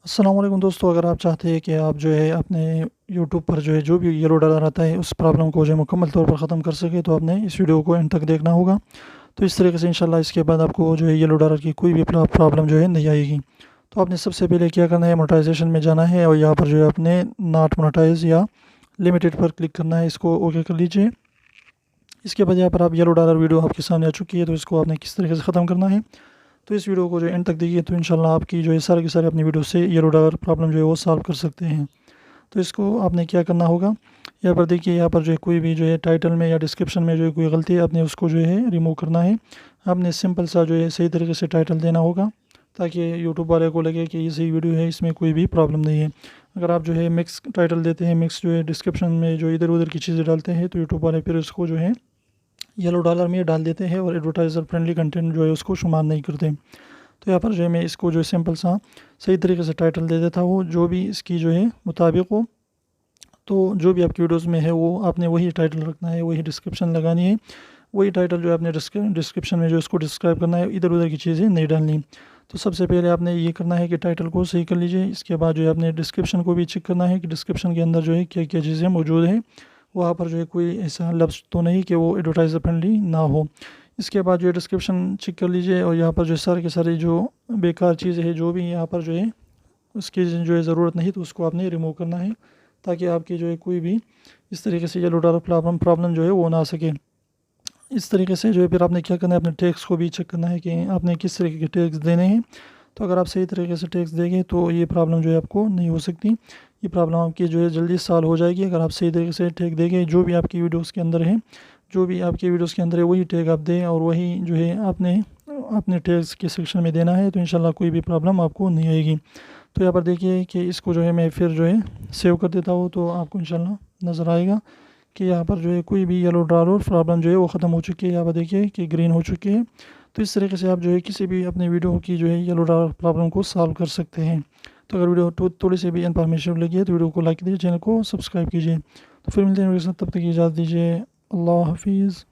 अस्सलाम वालेकुम दोस्तों, अगर आप चाहते हैं कि आप जो है अपने यूट्यूब पर जो है जो भी येलो डॉलर आता है उस प्रॉब्लम को जो है मुकम्मल तौर पर ख़त्म कर सके, तो आपने इस वीडियो को एंड तक देखना होगा। तो इस तरीके से इंशाल्लाह इसके बाद आपको जो है येलो डॉलर की कोई भी प्रॉब्लम जो है नहीं आएगी। तो आपने सबसे पहले क्या करना है, मोनेटाइजेशन में जाना है और यहाँ पर जो है अपने नॉट मोनेटाइज या लिमिटेड पर क्लिक करना है। इसको ओके कर लीजिए। इसके बाद यहाँ पर आप येलो डॉलर वीडियो आपके सामने आ चुकी है, तो इसको आपने किस तरीके से ख़त्म करना है। तो इस वीडियो को जो एंड तक देखिए, तो इंशाल्लाह आपकी जो है सारे के सारे अपनी वीडियो से येलो डॉलर प्रॉब्लम जो है वो सॉल्व कर सकते हैं। तो इसको आपने क्या करना होगा, यहाँ पर देखिए, यहाँ पर जो है कोई भी जो है टाइटल में या डिस्क्रिप्शन में जो है कोई गलती है, आपने उसको जो है रिमूव करना है। आपने सिंपल सा जो है सही तरीके से टाइटल देना होगा, ताकि यूट्यूब वाले को लगे कि ये सही वीडियो है, इसमें कोई भी प्रॉब्लम नहीं है। अगर आप जो है मिक्स टाइटल देते हैं, मिक्स जो है डिस्क्रिप्शन में जो इधर उधर की चीज़ें डालते हैं, तो यूट्यूब वाले फिर उसको जो है येलो डॉलर में डाल देते हैं और एडवर्टाइज़र फ्रेंडली कंटेंट जो है उसको शुमार नहीं करते। तो यहाँ पर जो है मैं इसको जो है सिंपल सा सही तरीके से टाइटल दे देता हूँ, जो भी इसकी जो है मुताबिक हो। तो जो भी आपकी वीडियोस में है वो आपने वही टाइटल रखना है, वही डिस्क्रिप्शन लगानी है, वही टाइटल जो है आपने डिस्क्रिप्शन में जो इसको डिस्क्राइब करना है, इधर उधर की चीज़ें नहीं डालनी। तो सबसे पहले आपने ये करना है कि टाइटल को सही कर लीजिए। इसके बाद जो है आपने डिस्क्रिप्शन को भी चेक करना है कि डिस्क्रिप्शन के अंदर जो है क्या क्या चीज़ें मौजूद है, वहाँ पर जो है कोई ऐसा लफ्ज़ तो नहीं कि वो एडवर्टाइज़र फ्रेंडली ना हो। इसके बाद जो है डिस्क्रिप्शन चेक कर लीजिए और यहाँ पर जो सारे के सारे जो बेकार चीज़ें हैं, जो भी यहाँ पर जो है उसकी जो है ज़रूरत नहीं, तो उसको आपने रिमूव करना है, ताकि आपकी जो है कोई भी इस तरीके से येलो डॉलर प्रॉब्लम जो है वो ना आ सके। इस तरीके से जो है फिर आपने क्या करना है, अपने टैक्स को भी चेक करना है कि आपने किस तरीके के टैक्स देने हैं। तो अगर आप सही तरीके से टैक्स देंगे तो ये प्रॉब्लम जो है आपको नहीं हो सकती। ये प्रॉब्लम आपकी जो है जल्दी सॉल्व हो जाएगी, अगर आप सही तरीके से टैग देंगे। जो भी आपकी वीडियोस के अंदर है, जो भी आपकी वीडियोस के अंदर है, वही टैग आप दें और वही जो है आपने अपने टैग्स के सेक्शन में देना है, तो इंशाल्लाह कोई भी प्रॉब्लम आपको नहीं आएगी। तो यहाँ पर देखिए कि इसको जो है मैं फिर जो है सेव कर देता हूँ, तो आपको इंशाल्लाह नज़र आएगा कि यहाँ पर जो है कोई भी येलो डॉलर प्रॉब्लम जो है वो ख़त्म हो चुकी है। यहाँ पर देखिए कि ग्रीन हो चुकी है। तो इस तरीके से आप जो है किसी भी अपने वीडियो की जो है येलो डॉलर प्रॉब्लम को सॉल्व कर सकते हैं। तो अगर वीडियो थोड़ी सी भी इन्फॉर्मेशन लगी है तो वीडियो को लाइक कीजिए, चैनल को सब्सक्राइब कीजिए। तो फिर मिलते हैं वीडियो के साथ, तब तक की इजाज़त दीजिए। अल्लाह हाफिज़।